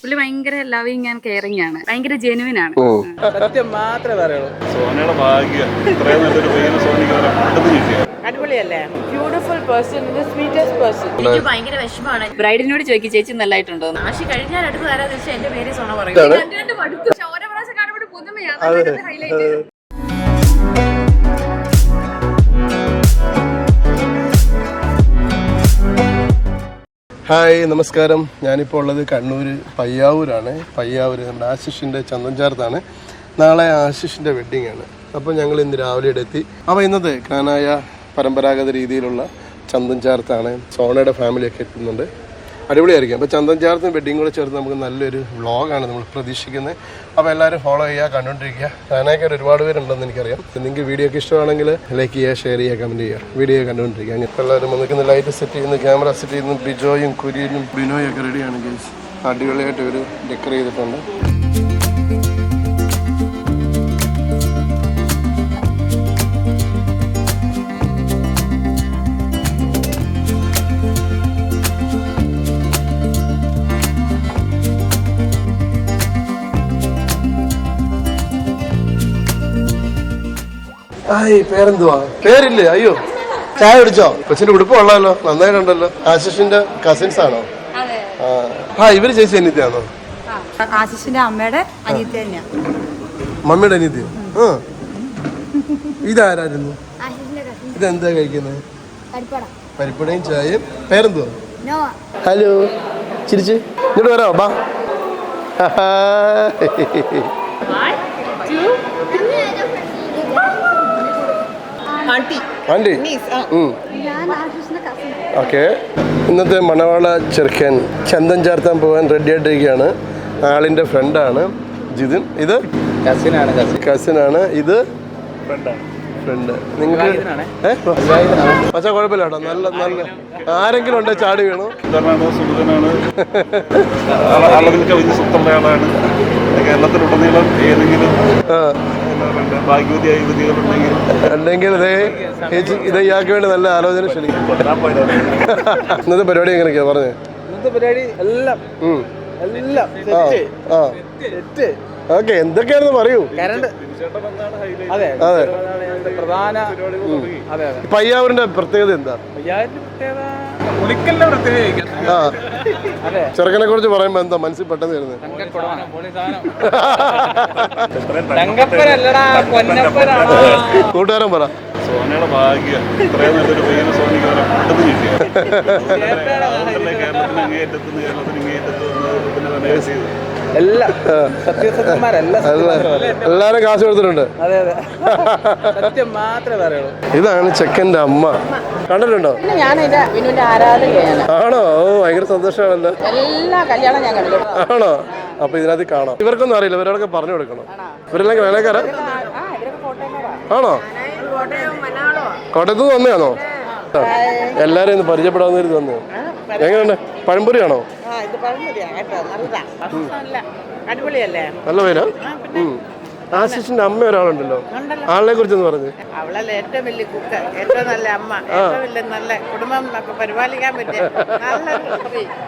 പുള്ളി ഭയങ്കര loving and caring ആണ്, ഭയങ്കര ജെനുവിൻ ആണ്. സത്യം മാത്രമേ പറയുള്ളൂ. സോനയുടെ ഭാഗ്യം ഇത്രയും നല്ലൊരു പയ്യനെ സോനിക്ക് കിട്ടിയ അടിപൊളിയല്ലേ? Beautiful person, sweetest person. എനിക്ക് ഭയങ്കര വിഷമമാണ്. ബ്രൈഡിനോട് ചോദിക്കും ചേച്ചി നല്ലതായിട്ടുണ്ടോ. ആശി കഴിഞ്ഞാൽ അടുത്ത് തരാന്ന് വെച്ചാൽ എന്റെ പേര് സോണ പറയും. ഓരോ പ്രാവശ്യം കാണുമ്പോൾ പുതുമയാണ് ഹൈലൈറ്റ്. ഹായ്, നമസ്കാരം. ഞാനിപ്പോൾ ഉള്ളത് കണ്ണൂർ പയ്യാവൂരാണ്. പയ്യാവൂർ നമ്മുടെ ആശിഷിൻ്റെ ചന്ദൻചാർത്താണ്. നാളെ ആശിഷിൻ്റെ വെഡ്ഡിങ് ആണ്. അപ്പോൾ ഞങ്ങൾ ഇന്ന് രാവിലെ എത്തി. അപ്പോൾ ഇന്നത്തെ കാനായ പരമ്പരാഗത രീതിയിലുള്ള ചന്ദൻചാർത്താണ്. സോണയുടെ ഫാമിലിയൊക്കെ എത്തുന്നുണ്ട്. അടിപൊളിയായിരിക്കും. അപ്പോൾ ചന്ദൻചാർത്തും വെഡ്ഡിങ് കൂടെ ചേർത്ത് നമുക്ക് നല്ലൊരു വ്ളോഗാണ് നമ്മൾ പ്രതീക്ഷിക്കുന്നത്. അപ്പോൾ എല്ലാവരും ഫോളോ ചെയ്യുക, കണ്ടുകൊണ്ടിരിക്കുക. കാനായക്കാർ ഒരുപാട് പേരുണ്ടെന്ന് എനിക്കറിയാം. നിങ്ങൾക്ക് വീഡിയോ ഒക്കെ ഇഷ്ടമാണെങ്കിൽ ലൈക്ക് ചെയ്യുക, ഷെയർ ചെയ്യുക, കമൻറ്റ് ചെയ്യുക. വീഡിയോ കണ്ടുകൊണ്ടിരിക്കുക. അങ്ങനെ എല്ലാവരും വന്നിരിക്കുന്ന ലൈറ്റ് സെറ്റ് ചെയ്യുന്നു, ക്യാമറ സെറ്റ് ചെയ്യുന്നു. ബിജോയും കുര്യനും ബിനോയും ഒക്കെ റെഡിയാണ് ഗൈസ്. അടിപൊളിയായിട്ട് ഒരു ഡെക്കർ ചെയ്തിട്ടുണ്ട്. പേരെന്തുവാ? പേരില്ലേ? അയ്യോ, ചായ കുടിച്ചോ? കൊച്ചിന്റെ ഉടുപ്പ് കൊള്ളാലോ, നന്നായിട്ടുണ്ടല്ലോ. ആശിഷിന്റെ കസിൻസ് ആണോ? ആ, ഇവര് ചേച്ചി അനിയത്തിയാണോ? ആശിഷിന്റെ അമ്മയുടെ അനിയത്തി തന്നെയാ. മമ്മിയുടെ അനിയത്തിയോ? ആ, ഇതാരായിരുന്നു? ഇതെന്താ കഴിക്കുന്നത്? പരിപ്പടയും ചായയും. പേരെന്തുവാ? ഹലോ, ചിരിച്ച് ഇങ്ങോട്ട് വരാമോ? ബാ. ആന്റി. ഓക്കെ, ഇന്നത്തെ മണവാള ചെറുക്കൻ ചന്ദൻ ചാർത്താൻ പോകാൻ റെഡി ആയിട്ടിരിക്കുകയാണ്. ആളിൻ്റെ ഫ്രണ്ടാണ് ജിതിൻ. ഇത് കസിനാണ്. ഇത് ഫ്രണ്ട്. നിങ്ങൾക്ക് പക്ഷേ കുഴപ്പമില്ല കേട്ടോ. നല്ല നല്ല ആരെങ്കിലും ഉണ്ടോ ചാടി വീണു? കേരളത്തിലുടനീളം ഏതെങ്കിലും ഉണ്ടെങ്കിൽ ഇത് ഇയാൾക്ക് വേണ്ടി നല്ല ആലോചന ക്ഷണിക്കും. ഇന്നത്തെ പരിപാടി എങ്ങനെയൊക്കെയാ പറഞ്ഞേ? ഇന്നത്തെ പരിപാടി എല്ലാം ഓക്കെ, എന്തൊക്കെയാണെന്ന് പറയൂ. അതെ, പ്രധാന പയ്യാവൂരിന്റെ പ്രത്യേകത എന്താ? ചെറുക്കനെ കുറിച്ച് പറയുമ്പോ എന്താ മനസ്സിൽ പെട്ടെന്ന് വരുന്നത്? കൂട്ടുകാരൻ പറ. സോനയുടെ ഭാഗ്യം ഇത്രയും നല്ലൊരു പയ്യനെ സോനിക്ക് കിട്ടിയ കേരളത്തിന് അങ്ങേയറ്റത്തുനിന്ന് കേരളത്തിന് ഇങ്ങേയറ്റത്ത് എല്ലാരും കാശ് കൊടുത്തിട്ടുണ്ട്. സത്യം മാത്രമേ പറയുള്ളൂ. ഇതാണ് ചെക്കന്റെ അമ്മ. കണ്ടിട്ടുണ്ടോ? ആണോ? ഓ, ഭയങ്കര സന്തോഷമാണല്ലോ. ആണോ? അപ്പൊ ഇതിനകത്ത് കാണാം. ഇവർക്കൊന്നും അറിയില്ല, ഇവരോടൊക്കെ പറഞ്ഞു കൊടുക്കണം. ഇവരെല്ലാം വേലക്കാരാ? ആണോ? കോട്ടയത്ത് നിന്ന് വന്നതാണോ? എല്ലാരും ഒന്ന് പരിചയപ്പെടാവുന്ന വന്നു. എങ്ങനെയുണ്ട്? പഴംപൊരിയാണോ? നല്ല പേരാ. ആശിഷിന്റെ അമ്മ ഒരാളുണ്ടല്ലോ, ആളിനെ കുറിച്ചൊന്ന് പറഞ്ഞു. അവളല്ലേ ഏറ്റവും വലിയ കുക്ക്, ഏറ്റവും നല്ല അമ്മ, ഏറ്റവും വലിയ നല്ല കുടുംബം പരിപാലിക്കാൻ പറ്റിയ.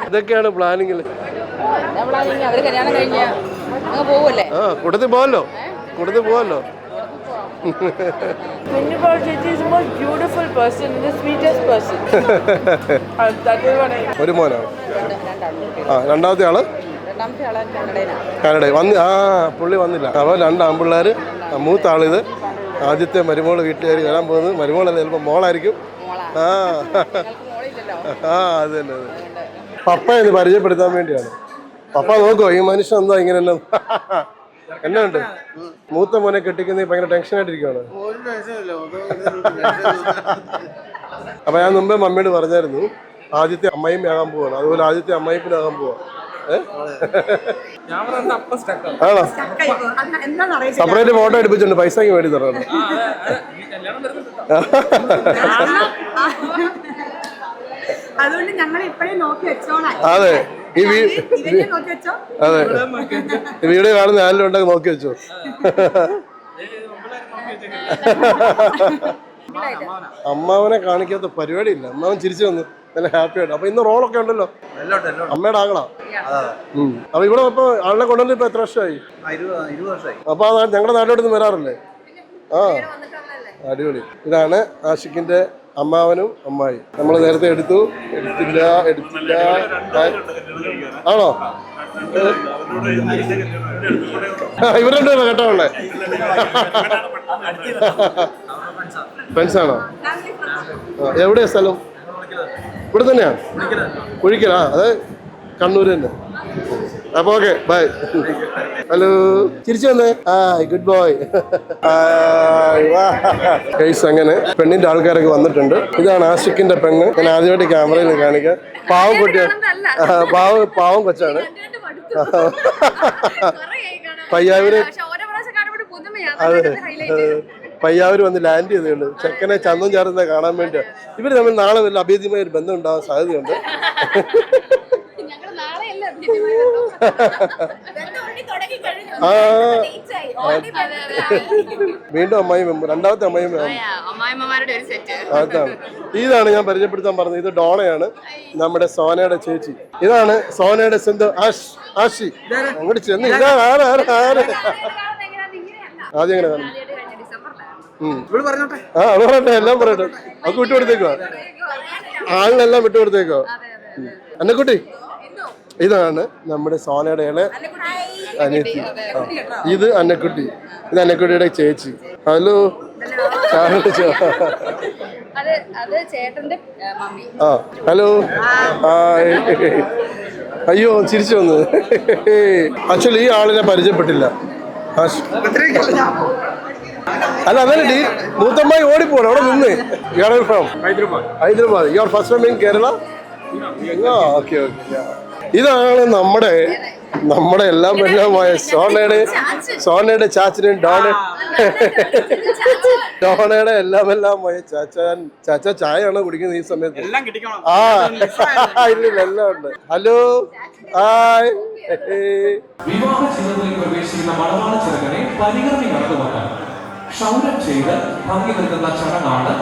ഇതൊക്കെയാണ് പ്ലാനിങ്ങില്. അവര് കല്യാണം കഴിഞ്ഞ പോവല്ലേ? ആ, കൂട്ടത്തിൽ പോവല്ലോ, കൂട്ടത്തിൽ പോവല്ലോ. ഒരു മോനാണ്. ആ, രണ്ടാമത്തെ ആള് കാനഡ വന്ന്. ആ, പുള്ളി വന്നില്ല. അപ്പോൾ രണ്ട് ആൺപിള്ളേർ. മൂത്ത ആളിത്. ആദ്യത്തെ മരുമോള് വീട്ടുകാർ വരാൻ പോകുന്നത്. മരുമോളല്ല, ചിലപ്പോൾ മോളായിരിക്കും. ആ ആ, അത് തന്നെ. പപ്പ ഇത് പരിചയപ്പെടുത്താൻ വേണ്ടിയാണ്. പപ്പ നോക്കുമോ ഈ മനുഷ്യൻ എന്താ ഇങ്ങനെ എന്നുണ്ട്? മൂത്ത മോനെ കെട്ടിക്കുന്ന ഭയങ്കര ടെൻഷനായിട്ടിരിക്കുകയാണ്. അപ്പൊ ഞാൻ മുമ്പേ മമ്മിയോട് പറഞ്ഞായിരുന്നു, ആദ്യത്തെ അമ്മയും ആകാൻ പോവാണ്. അതുപോലെ ആദ്യത്തെ അമ്മയിപ്പിനാകാൻ പോവാ. ആണോ? സെപ്പറേറ്റ് ഫോട്ടോ എടുപ്പിച്ചിട്ടുണ്ട്, പൈസക്ക് വേണ്ടി തരണം. അതുകൊണ്ട് ഞങ്ങൾ ഇപ്പോഴേ നോക്കി വെച്ചോളാം. അതെ, അതെ, വീഡിയോ കാണുന്ന ആരെങ്കിലും ഉണ്ടെങ്കിൽ നോക്കി വെച്ചോ. അമ്മാവനെ കാണിക്കാത്ത പരിപാടിയില്ല. അമ്മാവൻ ചിരിച്ചു വന്നു. നല്ല ഹാപ്പി ആയിട്ട്. അപ്പൊ ഇന്ന് റോളൊക്കെ ഉണ്ടല്ലോ, അമ്മയുടെ ആങ്ങളാ. അപ്പൊ ഇവിടെ ഇപ്പൊ ആളിനെ കൊണ്ടുവന്ന് ഇപ്പൊ എത്ര വർഷമായി? 20 വർഷമായി. അപ്പൊ ഞങ്ങളുടെ നാട്ടിലോട്ട് വരാറില്ലേ? ആ, അടിപൊളി. ഇതാണ് ആഷിഖിന്റെ അമ്മാവനും അമ്മായി. നമ്മൾ നേരത്തെ എടുത്തില്ല. ആണോ? ഇവരുണ്ടോ കേട്ടോ ഉള്ളേ? ഫ്രണ്ട്സാണോ? എവിടെയാ സ്ഥലം? ഇവിടെ തന്നെയാ? കുഴിക്കലാ? അതെ, കണ്ണൂർ തന്നെ. അപ്പൊ ഓക്കെ, ബൈ. ഹലോ, തിരിച്ചു വന്നേ. Good boy. ഗൈസ്, അങ്ങനെ പെണ്ണിന്റെ ആൾക്കാരൊക്കെ വന്നിട്ടുണ്ട്. ഇതാണ് ആഷിഖിന്റെ പെണ്ണ്. ഞാൻ ആദ്യമായിട്ട് ക്യാമറയിൽ കാണിക്കാം. പാവം കുട്ടിയാ, പാവം കൊച്ചാണ്. പയ്യാവൂര്, അതെ, പയ്യാവൂര് വന്ന് ലാൻഡ് ചെയ്തേ ഉള്ളൂ. ചെക്കനെ ചന്തം ചേർന്ന കാണാൻ വേണ്ടിയാ. ഇവര് തമ്മിൽ നാളെ വല്ല അഭേദ്യമായ ഒരു ബന്ധം ഉണ്ടാവാൻ സാധ്യതയുണ്ട്. വീണ്ടും അമ്മായിയും രണ്ടാമത്തെ അമ്മായിമ്മമാരുടെ ഒരു സെറ്റ്. അതാണ്. ഇതാണ് ഞാൻ പരിചയപ്പെടുത്താൻ പറഞ്ഞത്. ഇത് ഡോണയാണ്, നമ്മുടെ സോനയുടെ ചേച്ചി. ഇതാണ് സോനയുടെ സ്വന്തം ആഷി. അങ്ങോട്ട് ചെന്ന് ഇതാ ആര് ആദ്യം എങ്ങനെ കാണും? അത് പറയട്ടെ, എല്ലാം പറയട്ടെ. അത് വിട്ടുകൊടുത്തേക്കോ, ആളിനെല്ലാം വിട്ടുകൊടുത്തേക്കോ. അന്നക്കുട്ടി, ഇതാണ് നമ്മുടെ സോനയുടെ അനിയത്തി. ഇത് അന്നക്കുട്ടി, ഇത് അന്നക്കുട്ടിയുടെ ചേച്ചി. ഹലോ. ആ, ഹലോ. അയ്യോ, ചിരിച്ചു വന്നു. ആക്ച്വലി ഈ ആളിനെ പരിചയപ്പെട്ടില്ല. അല്ല, അതല്ലേ മൂത്തമ്മായി ഓടിപ്പോണം അവിടെ നിന്ന്. Hyderabad. Your first time in Kerala? Okay. ഇതാണ് നമ്മുടെ എല്ലാമായ സോനയുടെ ചാച്ചനും ഡോണയുടെ എല്ലാമായ ചാച്ച ചായയാണോ കുടിക്കുന്നത് ഈ സമയത്ത്? ഇല്ല, എല്ലാം ഉണ്ട്. Hello, hi. വിവാഹ ചിത്രത്തിൽ പ്രവേശിക്കുന്ന മണവാള ചെറുക്കനെ പരിഗണന നടത്തുവാൻ ക്ഷൗരം ചെയ്ത് ഭംഗി നൽകുന്ന ചടങ്ങാണ്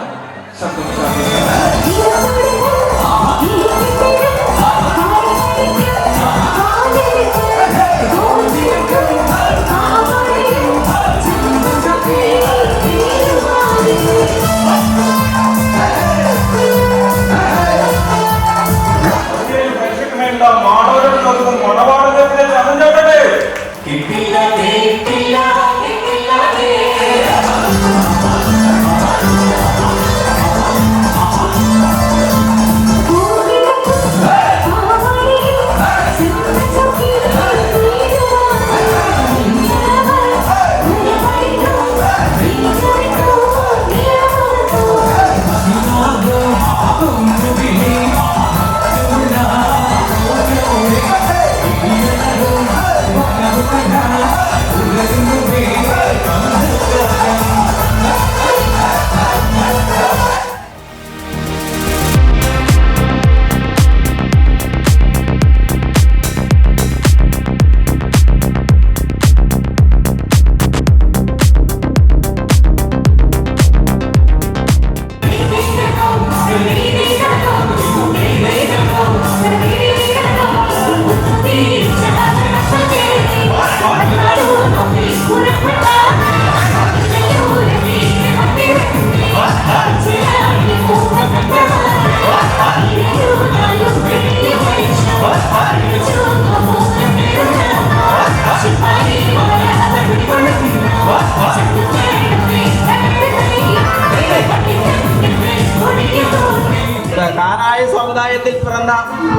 കാനായ സമുദായത്തിൽ പിറന്ന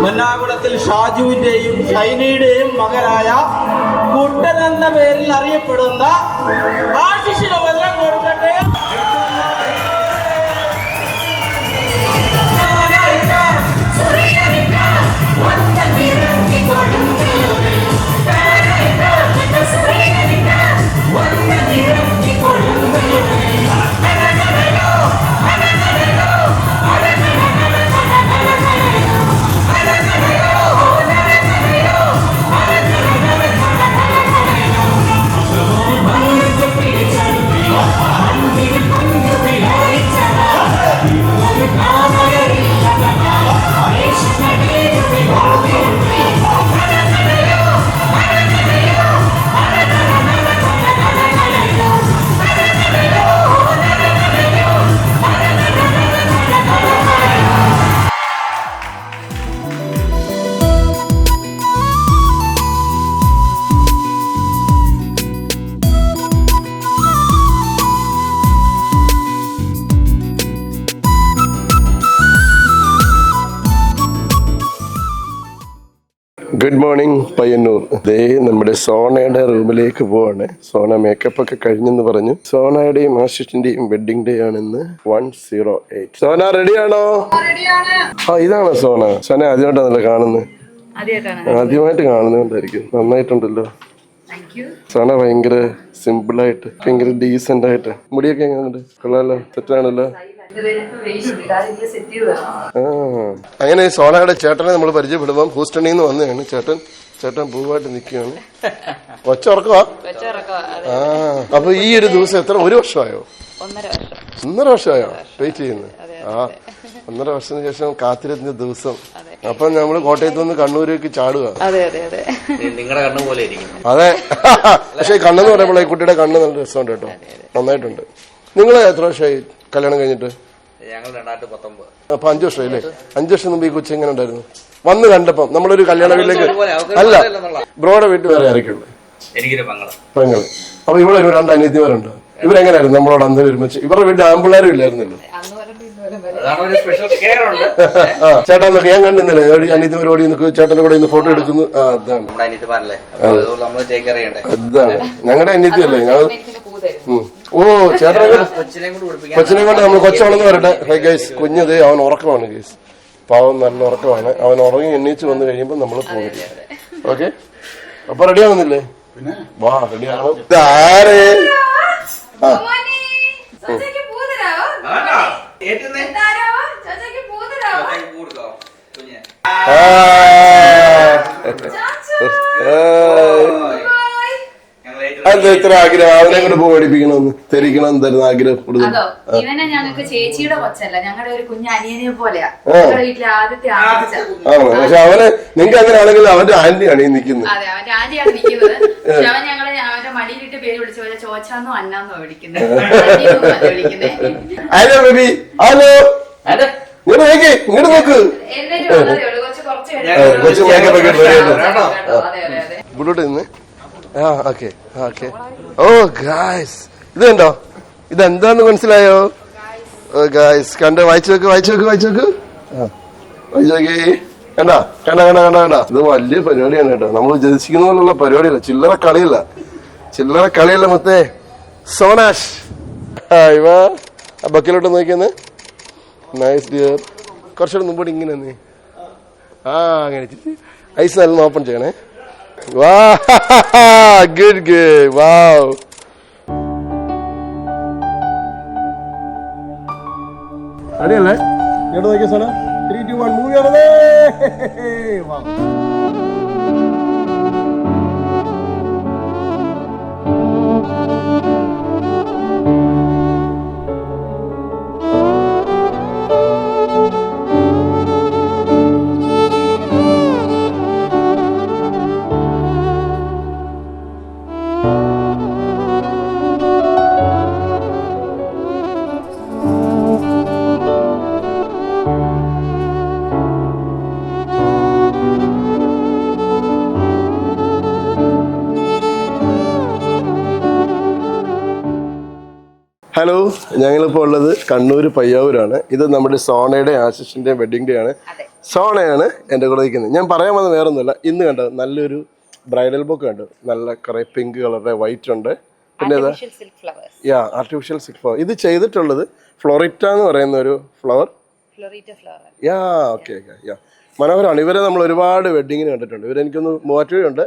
മന്നാകുളത്തിൽ ഷാജുവിന്റെയും ഷൈനിയുടെയും മകനായ കുട്ടൻ എന്ന പേരിൽ അറിയപ്പെടുന്ന ആശിഷിന് വല്ലം കൊടുക്കട്ടെ. Good morning Payyanur. ദേ നമ്മുടെ സോണയുടെ റൂമിലേക്ക് പോവാണ്. സോണ മേക്കപ്പ് ഒക്കെ കഴിഞ്ഞെന്ന് പറഞ്ഞു. സോണയുടെയും ആശിഷിന്റെയും വെഡിങ് ഡേ ആണെന്ന് 108. സോന റെഡിയാണോ? ആ ഇതാണോ സോണ? സോന ആദ്യമായിട്ടാണല്ലോ കാണുന്നത്. ആദ്യമായിട്ട് കാണുന്നതുകൊണ്ടായിരിക്കും. നന്നായിട്ടുണ്ടല്ലോ സോണ. ഭയങ്കര സിമ്പിളായിട്ട് ഭയങ്കര ഡീസെന്റ് ആയിട്ട്. മുടിയൊക്കെ എങ്ങനെയുണ്ട്? കൊള്ളാലോ, സെറ്റാണല്ലോ. അങ്ങനെ സോണയുടെ ചേട്ടനെ നമ്മൾ പരിചയപ്പെടുമ്പം ഹൂസ്റ്റണിൽ നിന്ന് വന്നതാണ്. ചേട്ടൻ പൂവായിട്ട് നിൽക്കുകയാണ്. ഒച്ചറക്കവാ. അപ്പൊ ഈ ഒരു ദിവസം എത്ര, ഒരു വർഷമായോ? 1.5 വർഷമായോ വെയിറ്റ് ചെയ്യുന്നത്? ആ 1.5 വർഷത്തിന് ശേഷം കാത്തിരുന്ന ദിവസം. അപ്പൊ നമ്മള് കോട്ടയത്ത് നിന്ന് കണ്ണൂരേക്ക് ചാടുക. നിങ്ങളുടെ കണ്ണു പോലെ അതെ. പക്ഷെ കണ്ണെന്ന് പറയുമ്പോൾ ഈ കുട്ടിയുടെ കണ്ണ് നല്ല രസമുണ്ട് കേട്ടോ, നന്നായിട്ടുണ്ട്. നിങ്ങള് എത്ര വർഷമായി കല്യാണം കഴിഞ്ഞിട്ട്? ഞങ്ങൾ 2019. അപ്പൊ 5 വർഷമായില്ലേ? 5 വർഷം മുമ്പ് ഈ കൊച്ചു എങ്ങനെ ഉണ്ടായിരുന്നു? വന്ന് കണ്ടപ്പം നമ്മളൊരു കല്യാണ വീട്ടിലേക്ക് അല്ല, ബ്രോയുടെ വീട്ടിൽ വേറെ ആരൊക്കെയുള്ളു? എനിക്കൊരു പെങ്ങള്. അപ്പൊ ഇവിടെ ഒരു 2 അനിയത്തിമാരുണ്ട്. ഇവരെങ്ങനെയായിരുന്നു നമ്മളോട് അന്ന് ഒരുമിച്ച്? ഇവരുടെ വീട്ടിൽ ആമ്പിള്ളേരും ഇല്ലായിരുന്നല്ലോ. ചേട്ടാ നോക്കി ഞാൻ കണ്ടിരുന്നില്ലേ അനിയത്തിമാർ ഓടി നിൽക്കും, ചേട്ടന്റെ കൂടെ ഇന്ന് ഫോട്ടോ എടുക്കുന്നു. അതാണ് ഞങ്ങളുടെ അനിയത്തിയല്ലേ ഞങ്ങൾ. ഓ ചേട്ടനെ കൊച്ചിനെ കൊണ്ട് നമ്മൾ കൊച്ചാണെന്ന് വരട്ടെ. ഹൈ ഗൈസ്, കുഞ്ഞത് അവൻ ഉറക്കമാണ് ഗൈസ്, പാവം നല്ല ഉറക്കമാണ്. അവൻ ഉറങ്ങി എണ്ണീച്ച് വന്നു കഴിയുമ്പോൾ നമ്മൾ പോകും. ഓക്കെ, അപ്പൊ റെഡി ആവുന്നില്ലേ? വാ റെഡി ആവണം. ആരേ അതെന്താ ഇത്ര ആഗ്രഹം? അവനെ കൊണ്ട് പോയി പഠിപ്പിക്കണമെന്ന് തെരിക്കണം എന്തായിരുന്നു ആഗ്രഹം കൂടുതൽ? ഇവനെ ഞങ്ങൾക്ക് ചേച്ചിയുടെ കൊച്ചല്ല, ഞങ്ങളുടെ ഒരു കുഞ്ഞു അനിയനെ പോലെയാ. വീട്ടിലെ ആദ്യത്തെ ആണോ? പക്ഷെ അവനെ നിങ്ങൾക്ക് അങ്ങനെ ആണെങ്കിൽ അവന്റെ ആന്റിയാണ് ഈ നിൽക്കുന്നത്. അതെ, അവന്റെ ആന്റിയാണ് നിൽക്കുന്നത്. പക്ഷെ അവൻ ഞങ്ങളെ അവന്റെ മടിയിലിട്ട് പേര് വിളിച്ച പോലെ ചോച്ചാന്നോ അന്നാന്നോ വിളിക്കുന്നത്. ഹലോ ബേബി, ഹലോ, ഇങ്ങോട്ട് നോക്ക്. ഇങ്ങോട്ട് നിന്ന്. ഓക്കെ. ഓ ഗായ്സ്, ഇത് കണ്ടോ? ഇതെന്താന്ന് മനസ്സിലായോ? ഗായ്സ് കണ്ട, വായിച്ചു നോക്ക്. കണ്ട. ഇത് വലിയ പരിപാടിയാണ് കേട്ടോ. നമ്മൾ ഉദ്ദേശിക്കുന്ന പോലുള്ള പരിപാടിയല്ല, ചില്ലറ കളിയല്ല മൊത്തേ. സോനാഷ് ഇവ ആ ബക്കിലോട്ട് നോക്കിയെന്ന്. Nice dear. കുറച്ചുകൂടെ മുമ്പോട്ട് ഇങ്ങനെ നീ. അങ്ങനെ ഐസ് നല്ല ഓപ്പൺ ചെയ്യണേ. ഗുഡ്. വാവ്. അടിയല്ലേ? ഇങ്ങോട്ട് നോക്കിയ സോണ. 3, 2, 1 മൂവി ആണല്ലേ. ഹലോ, ഞങ്ങളിപ്പോൾ ഉള്ളത് കണ്ണൂർ പയ്യാവൂരാണ്. ഇത് നമ്മുടെ സോണയുടെ ആശിഷിന്റെ വെഡിങ് ഡേ ആണ്. സോണയാണ് എൻ്റെ കൂടെ നിൽക്കുന്നത്. ഞാൻ പറയാൻ വന്നത് വേറെ ഒന്നുമില്ല. ഇന്ന് കണ്ടോ നല്ലൊരു ബ്രൈഡൽ ബുക്ക് കണ്ടു. നല്ല കുറെ പിങ്ക് കളറുടെ വൈറ്റ് ഉണ്ട്. പിന്നെ ആർട്ടിഫിഷ്യൽ സിൽക്ക് ഫ്ലവർ. ഇത് ചെയ്തിട്ടുള്ളത് ഫ്ലോറിറ്റ എന്ന് പറയുന്ന ഒരു ഫ്ലവർ. ഓക്കെ. മനോഹരമാണ്. ഇവരെ നമ്മൾ ഒരുപാട് വെഡിങ്ങിന് കണ്ടിട്ടുണ്ട്. ഇവരെനിക്കൊന്ന് മൂവാറ്റുപുഴയുണ്ട്,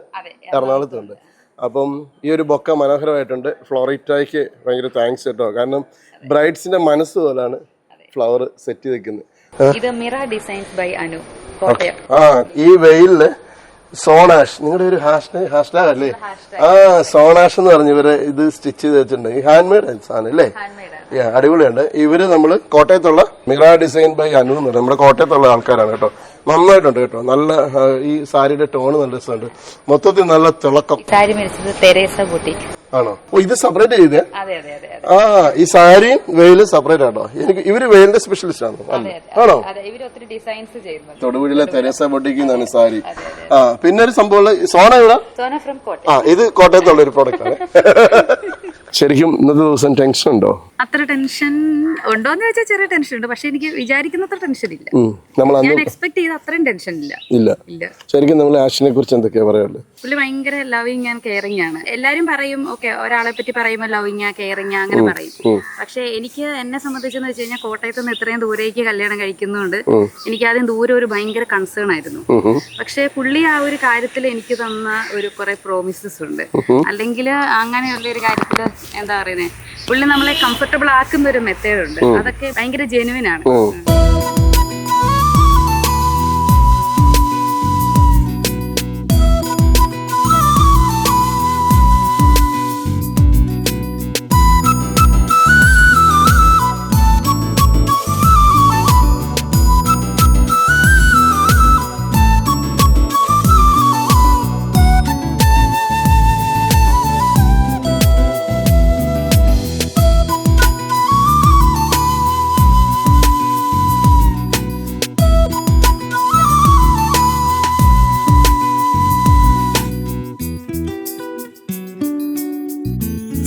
എറണാകുളത്തുണ്ട്. അപ്പം ഈ ഒരു ബൊക്ക മനോഹരമായിട്ടുണ്ട്. ഫ്ലോറിറ്റയ്ക്ക് ഭയങ്കര താങ്ക്സ് കേട്ടോ. കാരണം ബ്രൈഡ്സിന്റെ മനസ്സ് പോലാണ് ഫ്ലവർ സെറ്റ് ചെയ്തിരിക്കുന്നത്. ഈ വെയിലില് സോണാഷ്, നിങ്ങളുടെ ഒരു ഹാഷ്ടാഗ് അല്ലേ? സോണാഷ് എന്ന് പറഞ്ഞു ഇവരെ ഇത് സ്റ്റിച്ച് ചെയ്ത് വെച്ചിട്ടുണ്ട്. ഈ ഹാൻഡ് മെയ്ഡ് സാധനം അല്ലേ? അടിപൊളിയുണ്ട്. ഇവര് നമ്മള് കോട്ടയത്തുള്ള മിറ ഡിസൈൻ ബൈ അനു എന്ന് നമ്മുടെ കോട്ടയത്തുള്ള ആൾക്കാരാണ് കേട്ടോ. നന്നായിട്ടുണ്ട് കേട്ടോ. നല്ല ഈ സാരിയുടെ ടോണ് നല്ല രസമുണ്ട്. മൊത്തത്തിൽ നല്ല തിളക്കം. ആണോ? ഓ, ഇത് സെപ്പറേറ്റ് ചെയ്തേ? ഈ സാരിയും വെയിലും സെപ്പറേറ്റ് ആണോ? എനിക്ക് ഇവര് വെയിലിന്റെ സ്പെഷ്യലിസ്റ്റ് ആണോ? ആണോ? തൊടുപുഴയിലെ തെരേസ ബൊട്ടിക്ക് എന്നാണ് സാരി. പിന്നെ ഒരു സംഭവം സോണ ഇവിടെ. ഇത് കോട്ടയത്തുള്ള ഒരു പ്രോഡക്റ്റ് ആണ്. ശരിക്കും ഇന്നത്തെ ദിവസം ടെൻഷൻ ഉണ്ടോ? അത്ര ടെൻഷൻ ഉണ്ടോന്ന് ചോദിച്ചാൽ ചെറിയ ടെൻഷൻ ഉണ്ട്, പക്ഷെ എനിക്ക് വിചാരിക്കുന്നത്ര ടെൻഷൻ ഇല്ല. നമ്മൾ ഞാൻ എക്സ്പെക്ട് ചെയ്ത അത്രയും ടെൻഷൻ ഇല്ല. ഇല്ല. ശരിക്കും നമ്മൾ ആഷിനെ കുറിച്ച് എന്തൊക്കെയാ പറയാനുള്ളത്? പുള്ളി ഭയങ്കര ലവിങ് ആൻഡ് കെയറിങ് ആണ്. എല്ലാരും പറയും ഓക്കെ ഒരാളെ പറ്റി പറയുമ്പോൾ ലവിങ് കെയറിങ് അങ്ങനെ പറയും. പക്ഷെ എനിക്ക് എന്നെ സംബന്ധിച്ചെന്ന് വെച്ച് കഴിഞ്ഞാൽ കോട്ടയത്ത് നിന്ന് ഇത്രയും ദൂരേക്ക് കല്യാണം കഴിക്കുന്നതുകൊണ്ട് എനിക്ക് ആദ്യം ദൂരെ ഒരു ഭയങ്കര കൺസേൺ ആയിരുന്നു. പക്ഷെ പുള്ളി ആ ഒരു കാര്യത്തിൽ എനിക്ക് തന്ന ഒരു കുറെ പ്രോമിസസ് ഉണ്ട്. അല്ലെങ്കിൽ അങ്ങനെയുള്ള ഒരു കാര്യത്തിൽ എന്താ പറയുന്നത്, പുള്ളി നമ്മളെ കംഫർട്ടബിൾ ആക്കുന്ന ഒരു മെത്തേഡ് ഉണ്ട്. അതൊക്കെ ഭയങ്കര ജെനുവിൻ ആണ്.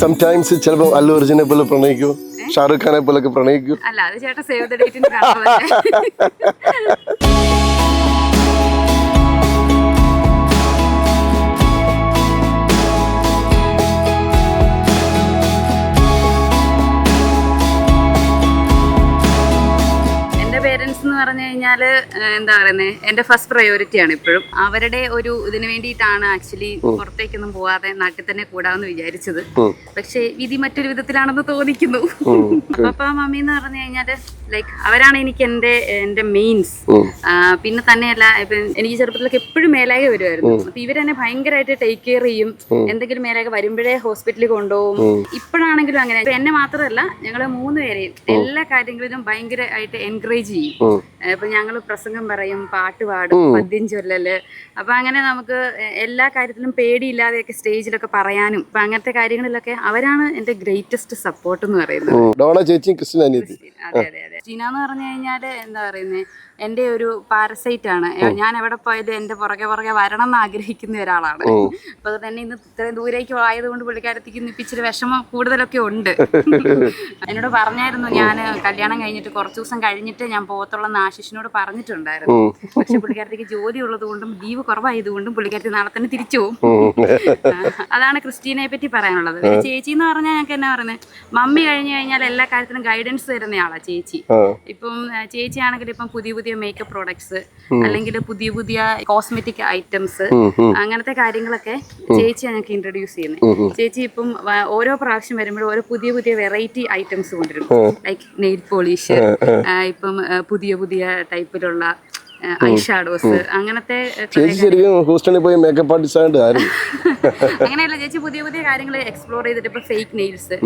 സംടൈംസ് ചിലപ്പോൾ അല്ലു അർജുനെ പോലെ പ്രണയിക്കൂ, ഷാറുഖ് ഖാനെ പോലൊക്കെ പ്രണയിക്കൂ. അല്ല അത് ചേട്ടാ സേവ് ദ ഡേറ്റിന് കാണുന്നത്. പേരൻസ് എന്ന് പറഞ്ഞു കഴിഞ്ഞാൽ എന്താ പറയുന്നത്, എൻ്റെ ഫസ്റ്റ് പ്രയോറിറ്റി ആണ് ഇപ്പോഴും. അവരുടെ ഒരു ഇതിന് വേണ്ടിയിട്ടാണ് ആക്ച്വലി പുറത്തേക്കൊന്നും പോവാതെ നാട്ടിൽ തന്നെ കൂടാമെന്ന് വിചാരിച്ചത്. പക്ഷേ വിധി മറ്റൊരു വിധത്തിലാണെന്ന് തോന്നിക്കുന്നു. പപ്പ മമ്മി എന്ന് പറഞ്ഞു കഴിഞ്ഞാല് ലൈക്ക് അവരാണ് എനിക്ക് എൻ്റെ മെയിൻസ്. പിന്നെ തന്നെയല്ല ഇപ്പൊ എനിക്ക് ചെറുപ്പത്തിലൊക്കെ എപ്പോഴും മേലാകെ വരുമായിരുന്നു. അപ്പൊ ഇവരെന്നെ ഭയങ്കരമായിട്ട് ടേക്ക് കെയർ ചെയ്യും. എന്തെങ്കിലും മേലാകെ വരുമ്പോഴേ ഹോസ്പിറ്റലിൽ കൊണ്ടുപോകും. ഇപ്പോഴാണെങ്കിലും അങ്ങനെ. എന്നെ മാത്രമല്ല ഞങ്ങളെ 3 പേരെയും എല്ലാ കാര്യങ്ങളിലും ഭയങ്കരമായിട്ട് എൻകറേജ് ചെയ്യും. ഇപ്പൊ ഞങ്ങൾ പ്രസംഗം പറയും, പാട്ട് പാടും, പദ്യം ചൊല്ലല്. അപ്പൊ അങ്ങനെ നമുക്ക് എല്ലാ കാര്യത്തിലും പേടിയില്ലാതെയൊക്കെ സ്റ്റേജിലൊക്കെ പറയാനും ഇപ്പൊ അങ്ങനത്തെ കാര്യങ്ങളിലൊക്കെ അവരാണ് എന്റെ ഗ്രേറ്റസ്റ്റ് സപ്പോർട്ട് എന്ന് പറയുന്നത്. അതെ അതെ അതെ. ജീന എന്ന് പറഞ്ഞു കഴിഞ്ഞാല് എന്താ പറയുന്നത്, എന്റെ ഒരു പാരസൈറ്റ് ആണ്. ഞാൻ എവിടെ പോയാലും എന്റെ പുറകെ വരണം എന്ന് ആഗ്രഹിക്കുന്ന ഒരാളാണ്. അപ്പൊ അത് തന്നെ ഇന്ന് ഇത്രയും ദൂരേക്ക് ആയതുകൊണ്ട് പുള്ളിക്കാരത്തേക്ക് ഇച്ചിരി വിഷമം കൂടുതലൊക്കെ ഉണ്ട്. എന്നോട് പറഞ്ഞായിരുന്നു ഞാൻ കല്യാണം കഴിഞ്ഞിട്ട് കുറച്ച് ദിവസം കഴിഞ്ഞിട്ട് ഞാൻ പോകത്തുള്ളെന്ന് ആശിഷിനോട് പറഞ്ഞിട്ടുണ്ടായിരുന്നു. പക്ഷെ പുള്ളിക്കാരത്തേക്ക് ജോലി ഉള്ളത് കൊണ്ടും ലീവ് കുറവായതുകൊണ്ടും പുള്ളിക്കാരത്തി നാളെ തന്നെ തിരിച്ചു പോകും. അതാണ് ക്രിസ്റ്റീനയെ പറ്റി പറയാനുള്ളത്. പിന്നെ ചേച്ചി എന്ന് പറഞ്ഞാൽ ഞങ്ങൾക്ക് എന്നാ പറയുന്നത്, മമ്മി കഴിഞ്ഞു കഴിഞ്ഞാൽ എല്ലാ കാര്യത്തിനും ഗൈഡൻസ് തരുന്നയാളാ ചേച്ചി. ഇപ്പം ചേച്ചി ആണെങ്കിൽ ഇപ്പം പുതിയ മേക്കപ്പ് പ്രോഡക്ട്സ് അല്ലെങ്കിൽ പുതിയ കോസ്മെറ്റിക് ഐറ്റംസ് അങ്ങനത്തെ കാര്യങ്ങളൊക്കെ ചേച്ചി ഞങ്ങൾക്ക് ഇൻട്രൊഡ്യൂസ് ചെയ്യുന്നത്. ചേച്ചി ഇപ്പം ഓരോ പ്രാവശ്യം വരുമ്പോഴും ഓരോ പുതിയ വെറൈറ്റി ഐറ്റംസ് കൊണ്ടുവരും. ലൈക്ക് നെയിൽ പോളിഷ്, ഇപ്പം പുതിയ ടൈപ്പിലുള്ള ഐഷാഡോസ്, അങ്ങനത്തെ. അങ്ങനെയല്ല, ചേച്ചി പുതിയ കാര്യങ്ങൾ എക്സ്പ്ലോർ ചെയ്തിട്ട് ഇപ്പൊ ഫേക്ക് നെയിൽസ്,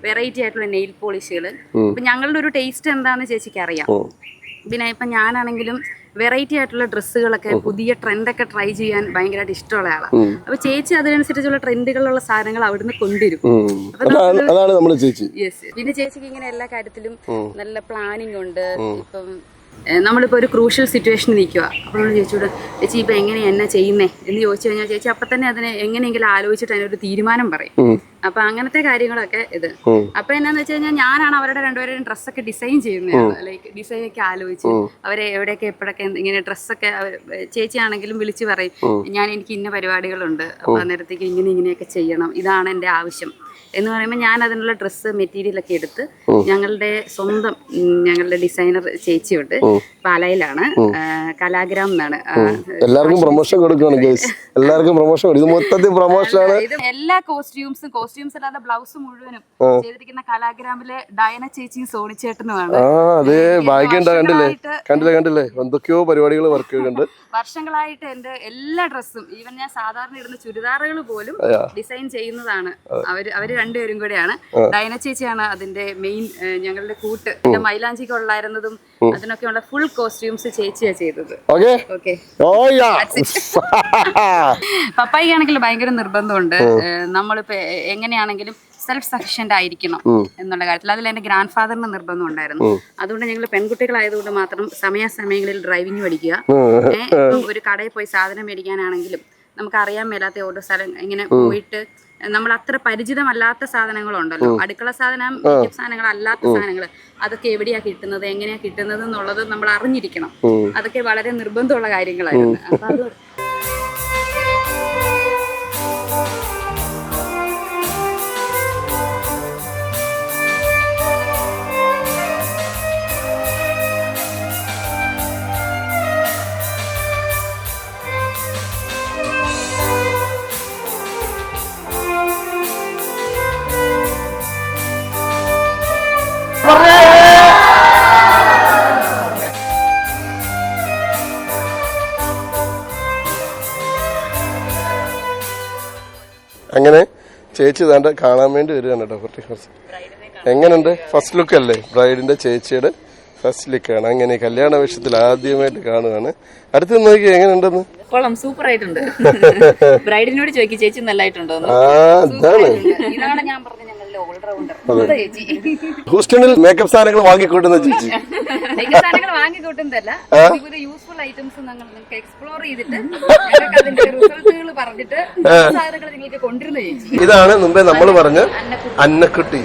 വെറൈറ്റി ആയിട്ടുള്ള നെയിൽ പോളിഷുകൾ. ഇപ്പൊ ഞങ്ങളുടെ ഒരു ടേസ്റ്റ് എന്താണെന്ന് ചേച്ചിക്ക് അറിയാം. പിന്നെ ഇപ്പം ഞാനാണെങ്കിലും വെറൈറ്റി ആയിട്ടുള്ള ഡ്രസ്സുകളൊക്കെ പുതിയ ട്രെൻഡൊക്കെ ട്രൈ ചെയ്യാൻ ഭയങ്കരമായിട്ട് ഇഷ്ടമുള്ള ആളാണ്. അപ്പൊ ചേച്ചി അതിനനുസരിച്ചുള്ള ട്രെൻഡുകളുള്ള സാധനങ്ങൾ അവിടുന്ന് കൊണ്ടുവരും. പിന്നെ ചേച്ചിക്ക് ഇങ്ങനെ എല്ലാ കാര്യത്തിലും നല്ല പ്ലാനിങ് ഉണ്ട്. ഇപ്പം നമ്മളിപ്പോൾ ഒരു ക്രൂഷ്യൽ സിറ്റുവേഷനിൽ നിൽക്കുക, അപ്പോൾ നമ്മൾ ചേച്ചിയോട് ചേച്ചി ഇപ്പം എങ്ങനെയാണ് എന്നെ ചെയ്യുന്നേ എന്ന് ചോദിച്ചു കഴിഞ്ഞാൽ ചേച്ചി അപ്പം തന്നെ അതിനെ എങ്ങനെയെങ്കിലും ആലോചിച്ചിട്ട് അതിനൊരു തീരുമാനം പറയും. അപ്പൊ അങ്ങനത്തെ കാര്യങ്ങളൊക്കെ ഇത്. അപ്പൊ എന്നാന്ന് വെച്ച് കഴിഞ്ഞാൽ ഞാനാണ് അവരുടെ രണ്ടുപേരുടെയും ഡ്രസ്സൊക്കെ ഡിസൈൻ ചെയ്യുന്നത്. ലൈക്ക് ഡിസൈൻ ഒക്കെ ആലോചിച്ച് അവരെ എവിടെയൊക്കെ എപ്പോഴൊക്കെ ഇങ്ങനെ ഡ്രസ്സൊക്കെ ചേച്ചിയാണെങ്കിലും വിളിച്ച് പറയും, എനിക്ക് ഇന്ന പരിപാടികളുണ്ട്, അപ്പൊ അന്നേരത്തേക്ക് ഇങ്ങനെയൊക്കെ ചെയ്യണം, ഇതാണ് എൻ്റെ ആവശ്യം എന്ന് പറയുമ്പോൾ ഞാൻ അതിനുള്ള ഡ്രസ്സ് മെറ്റീരിയലൊക്കെ എടുത്ത് ഞങ്ങളുടെ ഡിസൈനർ ചേച്ചിയുണ്ട്, പാലായിലാണ്, കലാഗ്രാം എന്നാണ്. എല്ലാവർക്കും പ്രൊമോഷൻ കൊടുക്കുകയാണ്, എല്ലാവർക്കും പ്രൊമോഷൻ. ഇത് മൊത്തത്തിൽ പ്രൊമോഷനാണ്. എല്ലാ കോസ്റ്റ്യൂംസ് അല്ലാതെ ബ്ലൗസ് മുഴുവനും ചെയ്തിരിക്കുന്ന കലാഗ്രാമിലെ ഡയന ചേച്ചിയും സോണിച്ചേട്ടനുമാണ്. അതെ, ഭാഗ്യം കണ്ടില്ലേ എന്തൊക്കെയോ പരിപാടികൾ വർക്ക് ചെയ്യുന്നുണ്ട്. വർഷങ്ങളായിട്ട് എന്റെ എല്ലാ ഡ്രസ്സും, ഈവൻ ഞാൻ സാധാരണ ഇടുന്ന ചുരിദാറുകൾ പോലും ഡിസൈൻ ചെയ്യുന്നതാണ് അവര് രണ്ടുപേരും കൂടെയാണ്. ഡയന ചേച്ചിയാണ് അതിന്റെ മെയിൻ, ഞങ്ങളുടെ കൂട്ട്. പിന്നെ മൈലാഞ്ചിക്ക് ഉള്ളായിരുന്നതും അതിനൊക്കെയുള്ള ഫുൾ കോസ്റ്റ്യൂംസ് ചേച്ചിയാ ചെയ്തത്. പപ്പായിക്കാണെങ്കിൽ ഭയങ്കര നിർബന്ധമുണ്ട്, നമ്മളിപ്പോ എങ്ങനെയാണെങ്കിലും സെൽഫ് സഫിഷ്യന്റ് ആയിരിക്കണം എന്നുള്ള കാര്യത്തിൽ. അതിൽ എന്റെ ഗ്രാൻഡ് ഫാദറിന് നിർബന്ധം ഉണ്ടായിരുന്നു. അതുകൊണ്ട് ഞങ്ങൾ പെൺകുട്ടികളായതുകൊണ്ട് മാത്രം സമയാസമയങ്ങളിൽ ഡ്രൈവിംഗ് പഠിക്കുക. ഒരു കടയിൽ പോയി സാധനം മേടിക്കാനാണെങ്കിലും നമുക്ക് അറിയാൻ മേലാത്ത ഓരോ സ്ഥലം ഇങ്ങനെ പോയിട്ട് നമ്മൾ അത്ര പരിചിതമല്ലാത്ത സാധനങ്ങളുണ്ടല്ലോ, അടുക്കള സാധനം, മേക്കപ്പ് സാധനങ്ങൾ അല്ലാത്ത സാധനങ്ങൾ, അതൊക്കെ എവിടെയാ കിട്ടുന്നത്, എങ്ങനെയാ കിട്ടുന്നത് എന്നുള്ളത് നമ്മൾ അറിഞ്ഞിരിക്കണം. അതൊക്കെ വളരെ നിർബന്ധമുള്ള കാര്യങ്ങളായിരുന്നു. അപ്പൊ അത് അങ്ങനെ ചേച്ചി താണ്ട് കാണാൻ വേണ്ടി വരികയാണ് കേട്ടോ. കുറച്ച് എങ്ങനെയുണ്ട്? ഫസ്റ്റ് ലുക്ക് അല്ലേ ബ്രൈഡിന്റെ ചേച്ചിയുടെ ഫസ്റ്റ് ലുക്കാണ്. അങ്ങനെ കല്യാണ വേഷത്തിൽ ആദ്യമായിട്ട് കാണുകയാണ്. അടുത്ത് നോക്കി എങ്ങനെയുണ്ടെന്ന്. കൊള്ളാം, സൂപ്പർ ആയിട്ടുണ്ട്. ബ്രൈഡിനോട് ചോദിക്കും ചേച്ചി നല്ലതായിട്ടുണ്ടോ. ഇതാണ് ഞാൻ പറഞ്ഞ ഞങ്ങളുടെ ഓൾറൗണ്ടർ ചേച്ചി. ഹൂസ്റ്റണിൽ മേക്കപ്പ് സാധനങ്ങൾ വാങ്ങിക്കൂട്ടുന്ന ചേച്ചി. മേക്കപ്പ് സാധനങ്ങൾ വാങ്ങിക്കൂട്ടുന്നതല്ല, ഒരു യൂസ്ഫുൾ ഐറ്റംസ് നിങ്ങൾക്ക് എക്സ്പ്ലോർ ചെയ്തിട്ട് അതിന്റെ റിസൾട്ടുകൾ പറഞ്ഞിട്ട് സാധനങ്ങൾ നിങ്ങൾക്ക് കൊണ്ടുവരുന്ന ചേച്ചി. ഇതാണ് മുമ്പേ നമ്മൾ പറഞ്ഞ അന്നക്കുട്ടി.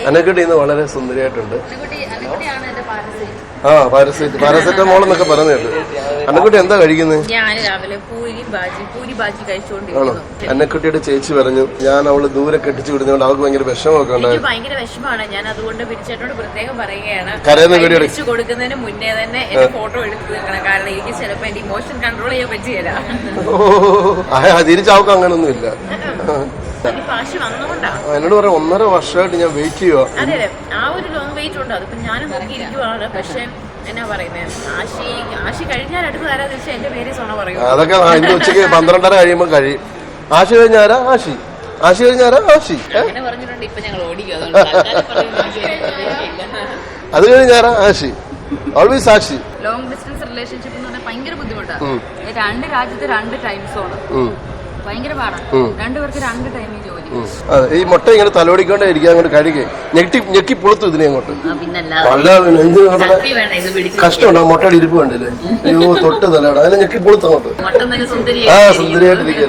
അന്നക്കുട്ടി ഇന്ന് വളരെ സുന്ദരിയായിട്ടുണ്ട്. അന്നക്കുട്ടിയാണ് എന്റെ പാരസൈറ്റ്. പാരസെറ്റമോൾ എന്നൊക്കെ പറഞ്ഞു കേട്ടു. അന്നക്കുട്ടി എന്താ കഴിക്കുന്നത്? ഞാൻ രാവിലെ പൂരി ബാജി കഴിച്ചുകൊണ്ടിരിക്കുന്നു. അന്നക്കുട്ടിയുടെ ചേച്ചി പറഞ്ഞു ഞാൻ അവള് ദൂരെ കെട്ടിച്ചു വിടുന്നതുകൊണ്ട് അവൾക്ക് ഭയങ്കര വിഷമമൊക്കെ ഉണ്ടായി. ഭയങ്കര വിഷമമാണ്. ഞാൻ അതുകൊണ്ട് ബിരിച്ചേട്ടനോട് പ്രത്യേകം പറയുകയാണ്, കരയുന്ന വീഡിയോ കൊടുക്കുന്നതിന് മുന്നേ തന്നെ എന്റെ ഫോട്ടോ എടുത്ത് വെക്കണം. കാരണം എനിക്ക് ചിലപ്പോ എന്റെ ഇമോഷൻ കൺട്രോൾ ചെയ്യാൻ പറ്റില്ല. തിരിച്ചവർക്ക് അങ്ങനൊന്നും ഇല്ല. വന്നോണ്ടാ എന്നോട് പറയാം 1.5 വർഷമായിട്ട് ഞാൻ വെയിറ്റ് ചെയ്യുക. അതെ അതെ, ആ ഒരു ലോങ് വെയിറ്റ് ഉണ്ട്. അതിപ്പോ ഞാൻ നോക്കിയിരിക്കുവാണ്. പക്ഷെ എന്നാ പറയുന്നത്, ആശി കഴിഞ്ഞാൽ അടുത്ത് തരാന്ന് വെച്ചാൽ എന്റെ പേര് സോണ പറയും. അതൊക്കെ ഇന്ന് ഉച്ചയ്ക്ക് 12:30 കഴിയുമ്പോൾ കഴിയും. ആശി കഴിഞ്ഞാരാ ആശി, ആശി കഴിഞ്ഞാരാ ആശി. അങ്ങനെ പറഞ്ഞിട്ടുണ്ട്. ഇപ്പൊ ഞങ്ങൾ ഓടിക്കും. അത് കഴിഞ്ഞാരാ ആശി, ഓൾവേസ് ആശി. ലോങ് ഡിസ്റ്റൻസ് റിലേഷൻഷിപ്പ് എന്ന് പറഞ്ഞാൽ ഭയങ്കര ബുദ്ധിമുട്ടാണ്. 2 രാജ്യത്ത് 2 ടൈം സോൺ, ഭയങ്കര പാടാണ്. 2 പേർക്ക് 2 ടൈമിൽ ജോലി. ഈ മുട്ട ഇങ്ങനെ തലോടിക്കൊണ്ടേ ഇരിക്കാൻ അങ്ങോട്ട് കഴിക്കേ ഞെക്കി പുളുത്തു ഇതിനെ അങ്ങോട്ട്. കഷ്ടമുണ്ടോ മുട്ടയുടെ ഇരിപ്പ് കണ്ടില്ലേ? അയ്യോ തൊട്ട് തലയുടെ അതിനെ ഞെക്കി പുളുത്തു അങ്ങോട്ട്. സുന്ദരിയായിട്ടിരിക്കുക.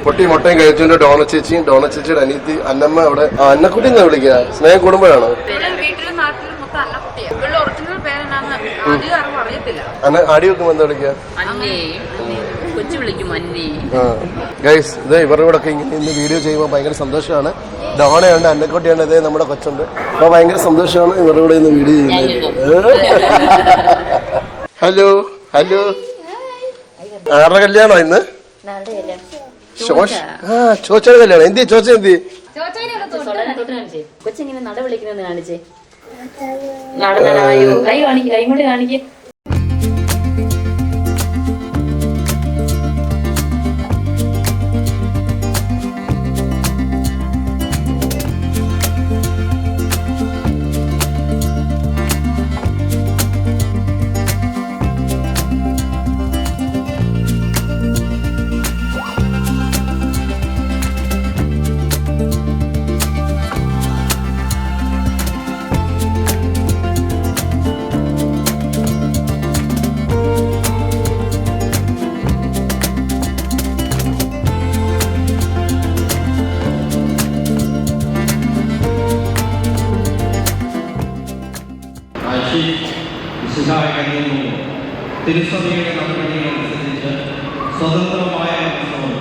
പൊട്ടി മുട്ടയും കഴിച്ചുകൊണ്ട് ഡോണ ചേച്ചിയുടെ അനിയത്തി അന്നമ്മ അവിടെ. അന്നക്കുട്ടി എന്നാ വിളിക്കുക? സ്നേഹം കൂടുമ്പോഴാണോ? വീട്ടിലും നാട്ടിലും മൊത്തം അന്നക്കുട്ടിയാ. ഇവളുടെ ഒറിജിനൽ പേരെന്നാന്ന് അധികം ആർക്കും അറിയത്തില്ല. ആടി വെക്കുമ്പോ എന്താ വിളിക്കുക? കൊച്ചു വിളിക്കും അന്നേ. ഗൈസ് ഇത് ഇവരുടെ കൂടെ ഒക്കെ ഇങ്ങനെ ഇന്ന് വീഡിയോ ചെയ്യുമ്പോൾ ഭയങ്കര സന്തോഷമാണ്. ഡോണയുണ്ട്, അന്നക്കുട്ടിയാണ്, ഇതേ നമ്മുടെ കൊച്ചുണ്ട്. അപ്പൊ ഭയങ്കര സന്തോഷമാണ് ഇവരുടെ കൂടെ ഇന്ന് വീഡിയോ ചെയ്യുന്നത്. ഹലോ ഹലോ, ആരുടെ കല്യാണോ ഇന്ന്? ചോച്ചയുടെ കല്യാണം. എന്തി ചോച്ച എന്തി? കൊച്ചെങ്ങനെ നട വിളിക്കുന്ന കാണിച്ചേ. കൈ കാണിക്ക്, കൈ കൊണ്ട് കാണിക്ക്. തിരുസഭയുടെ നടപടികളനുസരിച്ച് സ്വതന്ത്രമായ മനസ്സോട്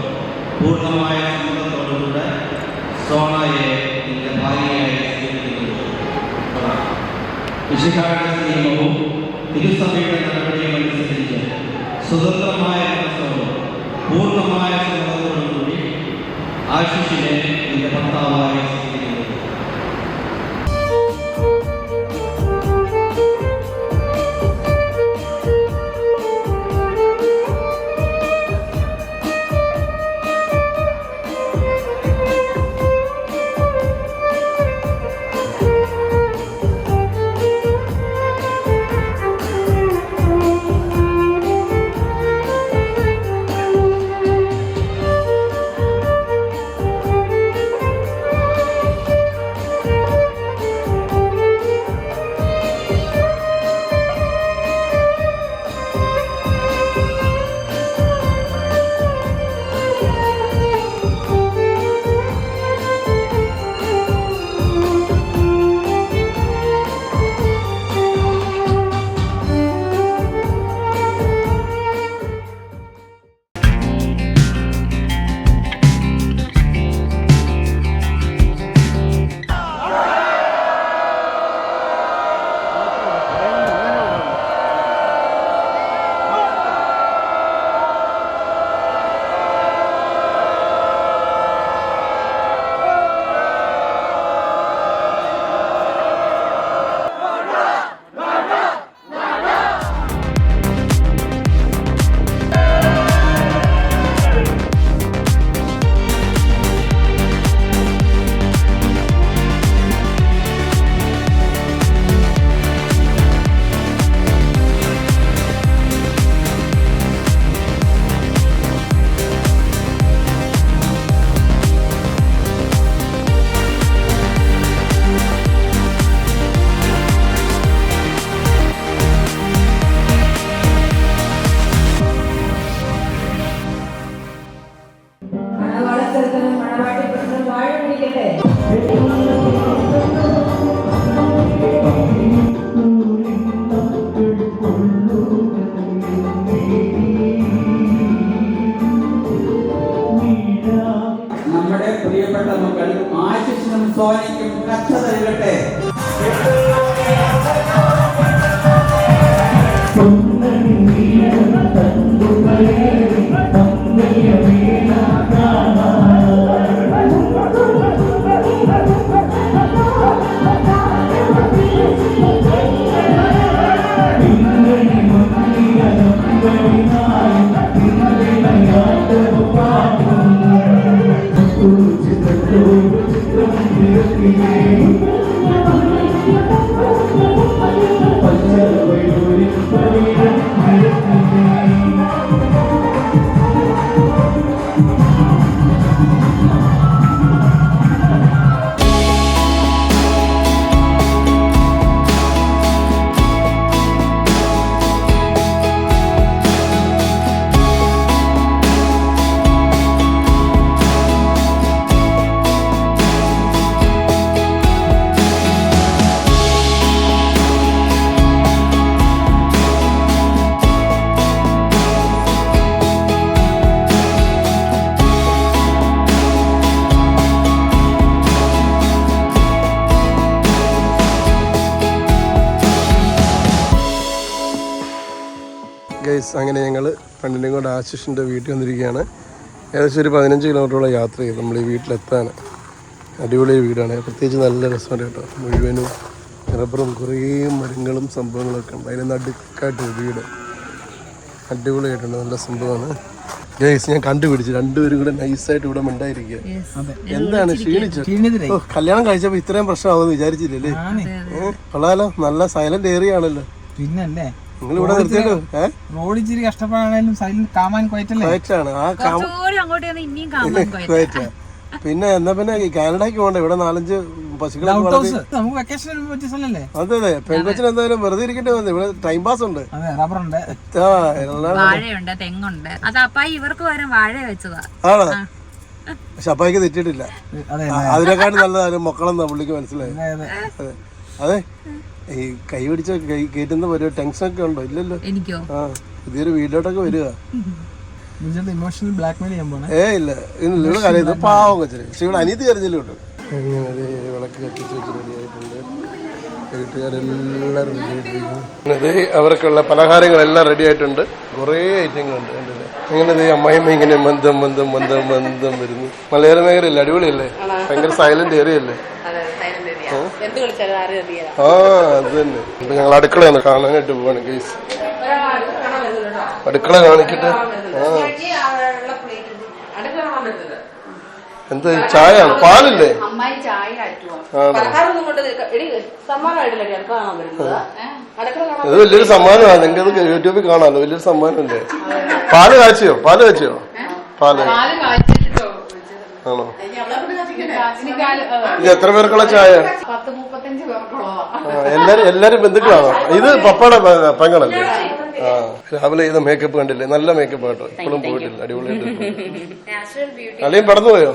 പൂർണ്ണമായ സമ്മതത്തോടുകൂടെ സോണയെ നിന്റെ ഭാര്യയായി സ്വീകരിക്കുന്നു. വിശുദ്ധാരുടെ നിയമവും തിരുസഭയുടെ നടപടികളനുസരിച്ച് സ്വതന്ത്രമായ മനസ്സോട് പൂർണ്ണമായ സമ്മതത്തോടുകൂടി ആശിഷിനെ നിന്റെ ഭർത്താവായി സ്വീകരിക്കുന്നു. നമ്മുടെ പ്രിയപ്പെട്ട മക്കൾ ആശിഷിനും സോനയ്ക്കും കഥ തരട്ടെ. ഗൈസ്, അങ്ങനെ ഞങ്ങൾ പെണ്ണിൻ്റെയും കൊണ്ട് ആശിഷിൻ്റെ വീട്ടിൽ വന്നിരിക്കുകയാണ്. ഏകദേശം ഒരു 15 കിലോമീറ്ററോളം യാത്ര ചെയ്ത് നമ്മൾ ഈ വീട്ടിലെത്താൻ. അടിപൊളി വീടാണ്, പ്രത്യേകിച്ച് നല്ല രസമുണ്ട് കേട്ടോ. മുഴുവനും റബ്ബറും കുറേ മരങ്ങളും സംഭവങ്ങളൊക്കെ ഉണ്ട്. അതിന് നടുക്കായിട്ട് വീട് അടിപൊളിയായിട്ടുണ്ട്, നല്ല സംഭവമാണ്. ഗൈസ്, ഞാൻ കണ്ടുപിടിച്ചു, രണ്ടുപേരും കൂടെ നൈസായിട്ട് ഇവിടെ മിണ്ടായിരിക്കുക. എന്താണ് ക്ഷീണിച്ചു? കല്യാണം കഴിച്ചപ്പോൾ ഇത്രയും പ്രശ്നമാകുമെന്ന് വിചാരിച്ചില്ലല്ലേ? കൊള്ളാലോ, നല്ല സൈലന്റ് ഏരിയ ആണല്ലോ. പിന്നല്ലേ നിങ്ങൾ ഇവിടെ നിർത്തിയല്ലോ. റോഡ് ഇച്ചിരി കഷ്ടപ്പാടാണെങ്കിലും സൈലന്റ് കാമാൻ ക്വയറ്റല്ലേ? ക്വയറ്റാണ് ആ ക്വയറ്റാ. പിന്നെ എന്നാ പിന്നെ കാനഡയ്ക്ക് പോകണ്ട, ഇവിടെ 4-5 പശുക്കളെ. നമുക്ക് വെക്കേഷൻ പറ്റിയ സ്ഥലല്ലേ? അതെ അതെ, പെൺകൊച്ചിന് എന്തായാലും വെറുതെ ഇരിക്കേണ്ടി വന്നു. ഇവിടെ ടൈം പാസ് ഉണ്ട്, റബ്ബറുണ്ട്, വാഴയുണ്ട്, തെങ്ങുണ്ട്. അത് അപ്പായി ഇവർക്ക് വരാൻ വാഴ വെച്ചതാ. ആണോ? പക്ഷെ അപ്പായിക്ക് തെറ്റിട്ടില്ല. അതിനെക്കാട്ടും നല്ലതാണ് മക്കളെന്നാ പുള്ളിക്ക് മനസ്സിലായി. അതെ അതെ, ഈ കൈ പിടിച്ച കേറ്റുന്ന പരിപാടി ടെൻഷനൊക്കെ ഉണ്ടോ? ഇല്ലല്ലോ. എനിക്കോ? ആ, പുതിയൊരു വീട്ടിലോട്ടൊക്കെ വരിക. ഇമോഷണൽ ബ്ലാക്ക്മെയിൽ ചെയ്യാൻ പോണേ? ഇല്ല ഇവിടെ കരയുന്നത് പാവം കൊച്ചിന്. പക്ഷെ ഇവിടെ അനിയത്തി കരഞ്ഞില്ലോട്ട്. അങ്ങനെ വിളക്ക് കത്തിച്ച് വെച്ച് റെഡിയായിട്ടുണ്ട്. വീട്ടുകാരെല്ലാം റെഡി ആയിട്ടിരിക്കുന്നു. അവർക്കുള്ള പലഹാരങ്ങളെല്ലാം റെഡി ആയിട്ടുണ്ട്. കുറേ ഐറ്റങ്ങളുണ്ട്. അങ്ങനെ അമ്മായിമ്മ ഇങ്ങനെ മന്ദം മന്ദം മന്ദം മന്ദം വരുന്നു. മലയോര മേഖലയല്ലേ, അടിപൊളിയല്ലേ, ഭയങ്കര സൈലന്റ് ഏരിയ അല്ലേ? ആ, അത് തന്നെ. ഇപ്പൊ ഞങ്ങൾ അടുക്കളയാണ് കാണാനായിട്ട് പോവാണ് ഗൈസ്. അടുക്കള കാണിക്കട്ടെ. എന്ത് ചായയാണ്? പാലില്ലേ? ഇത് വലിയൊരു സമ്മാനമാണ്. നിങ്ങൾക്ക് അത് യൂട്യൂബിൽ കാണാമല്ലോ, വലിയൊരു സമ്മാനമല്ലേ? പാല് കാച്ചിയോ? പാല് ആണോ? ഇത് എത്ര പേർക്കുള്ള ചായ? എല്ലാരും ബന്ധുക്കളാണോ? ഇത് പപ്പയുടെ പെങ്ങളല്ലേ? ആ, രാവിലെ ചെയ്ത മേക്കപ്പ് കണ്ടില്ലേ? നല്ല മേക്കപ്പ് കേട്ടോ. ഇപ്പോഴും പോയിട്ടില്ല, അടിപൊളിയായിട്ട്. അളിയും പടന്നു പോയോ?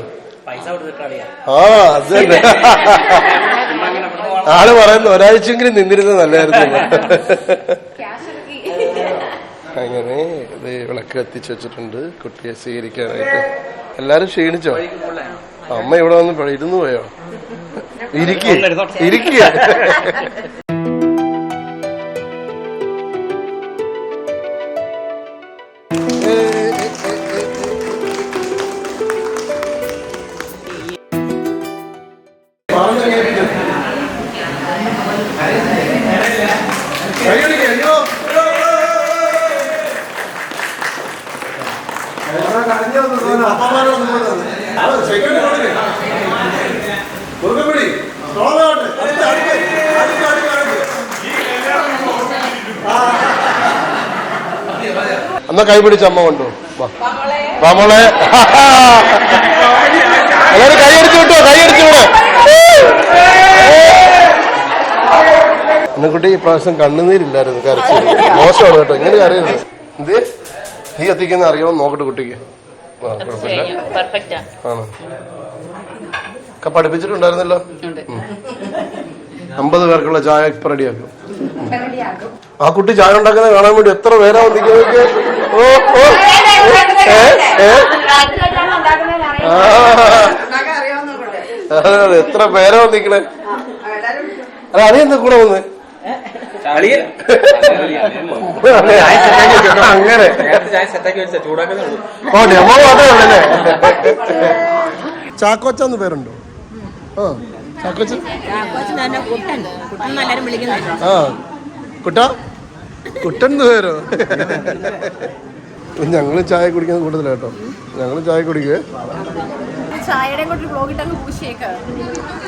ആ, അത് തന്നെ. ആള് പറയുന്നു ഒരാഴ്ചയെങ്കിലും നിന്നിരുന്നത് നല്ലായിരുന്നു. അങ്ങനെ ഇത് വിളക്ക് കത്തിച്ച് വെച്ചിട്ടുണ്ട് കുട്ടിയെ സ്വീകരിക്കാനായിട്ട്. എല്ലാരും ക്ഷീണിച്ചോ? അമ്മ ഇവിടെ വന്ന് ഇരുന്നു പോയോ? ഇരിക്കുക. എന്നാ കൈ പിടിച്ച അമ്മ കൊണ്ടു വാമോളെ. എല്ലാരും കൈയടിച്ചു വിട്ടോ, കൈയടിച്ചു വിടോ. കുട്ടി ഈ പ്രാവശ്യം കണ്ണുനീരില്ലായിരുന്നു, കരച്ചു. മോശമാണ് കേട്ടോ, ഇങ്ങനെ കരയുന്നത്. എന്ത് തീ കത്തിക്കുന്ന അറിയാമോ നോക്കട്ടെ കുട്ടിക്ക്. കുഴപ്പമില്ല. പെർഫെക്റ്റാ. ആണോ? ഒക്കെ പഠിപ്പിച്ചിട്ടുണ്ടായിരുന്നല്ലോ. 50 പേർക്കുള്ള ചായ ഇപ്പൊ റെഡിയാക്കും. ആ കുട്ടി ചായ ഉണ്ടാക്കുന്നത് കാണാൻ വേണ്ടി എത്ര പേരാ വന്നിരിക്കുന്നത്. ഓ ഓ അതെ, എത്ര പേരാ വന്നിരിക്കണേ. അല്ല, അതെന്താ കൂടെ വന്ന് അങ്ങനെ ഓ ഡെമോ മാത്രമല്ലേ. ചാക്കോച്ചന്ന് പേരുണ്ടോ? ആ ചാക്കോച്ച. ആ കുട്ടാ കുട്ടൻ പേരോ? ഞങ്ങള് ചായ കുടിക്കുന്നത് കൂടുതല കേട്ടോ. ഞങ്ങള് ചായ കുടിക്കുവേ.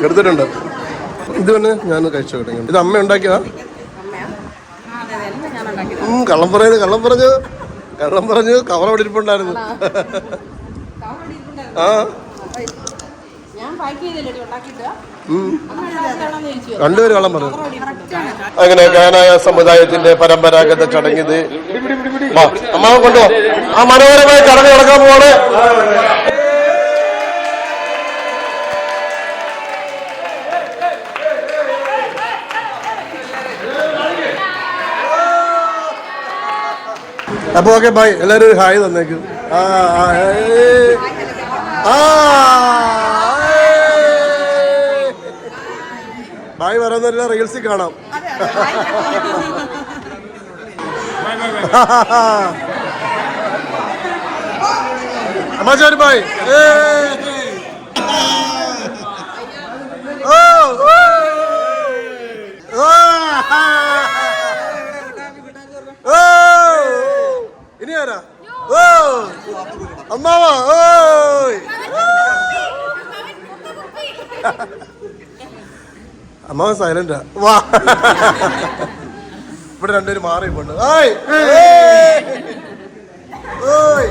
എടുത്തിട്ടുണ്ട്. ഇത് തന്നെ ഞാൻ കഴിച്ചു കേട്ടോ. ഇത് അമ്മ ഉണ്ടാക്കിയതാ? കള്ളം പറഞ്ഞു കവർ അവിടെ ഇരിപ്പുണ്ടായിരുന്നു. ആ രണ്ടുപേരും കള്ളം പറഞ്ഞു. അങ്ങനെ കാനായ സമുദായത്തിന്റെ പരമ്പരാഗത ചടങ്ങിത് അമ്മ കൊണ്ടുപോ. ആ മനോഹരമായ ചടങ്ങ് നടക്കാൻ പോവാണ്. അപ്പൊ ഓക്കെ ബൈ. എല്ലാരും ഒരു ഹായ് തന്നേക്കും. ബായ് പറയുന്നില്ല, റീൽസിൽ കാണാം. അമ്മാച്ചാരി ബായ്. ഇനി ആരാ? ഓ അമ്മാവാ. ഓയ് അമ്മാവൻ സൈലന്റാ. വാ ഇവിടെ രണ്ടുപേരും മാറി പോണ്ട്. ഓയ് ഓയ്